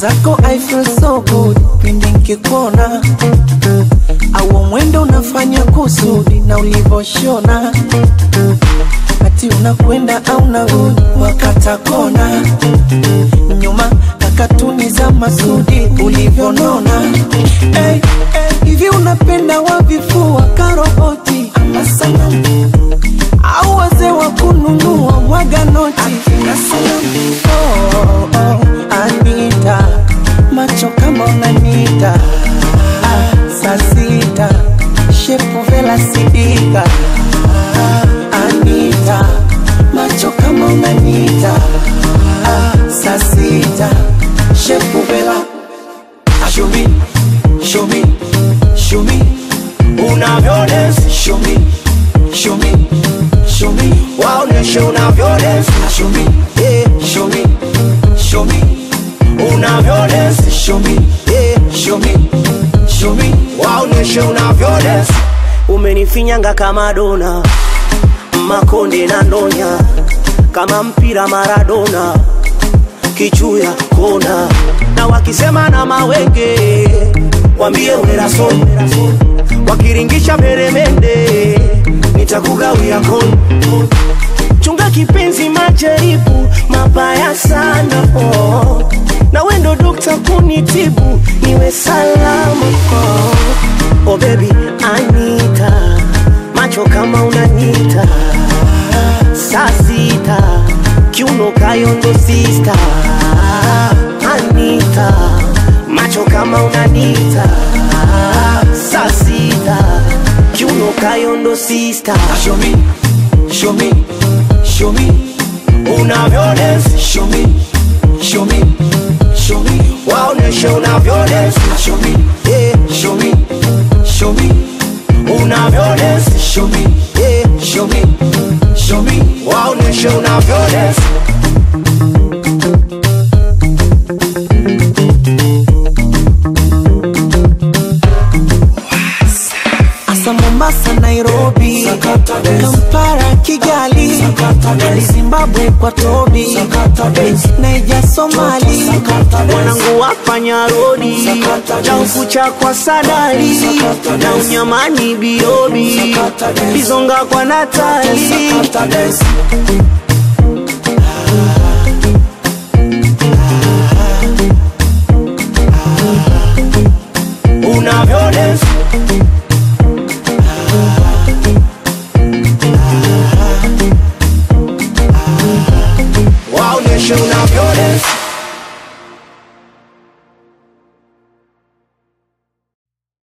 Mwenzako I feel so good pindi nikikuona, au mwendo unafanya kusudi na ulivoshona, ati unakwenda au narudi wakata kona, nyuma kakatuni za masudi ulivyonona. Hey, hivi unapenda wavifua karoboti ama sanamu, au wazee wa kununua mwaga noti? Anita, macho kama unanita, saa sita, shepu vela sidika. Anita, macho kama unanita, saa sita, shepu vela. Show me, show me, show me, unavyo dance. Show me, show me, show me, waoneshe unavyo dance. Show me, yeah, show me, show me, unavyo dance. Show me, yeah, show me, show me, waoneshe unavyo dance. Umenifinyanga kama dona, makonde na ndonya, kama mpira Maradona, kichuya kona. Na wakisema na mawenge, wambie uneraso, wakiringisha meremende, nitakugawia kono. Chunga kipenzi majaribu, mabaya sana oh. Na wendo dokta kunitibu, niwe salama oh. Oh baby Anita, macho kama unanita, saa sita, kiuno kayondo sister. Anita, macho kama unanita, saa sita, kiuno kayondo sister. Show me, show me, show me, unavyo dance. Show me, show me, show me, waoneshe unavyo dance. show me, Yeah, show me, show me, unavyo dance. Show me, yeah, show me, show me, waoneshe unavyo dance. Asa Mombasa, Nairobi, Kampala, Kigali, Zimbabwe kwa Tobi, Naija, Somali, Wanangu wafanya rodi, na ukucha kwa Sadali, na unyamani Biobi, Bizonga kwa Natali. unavyo dance. Waoneshe unavyo dance.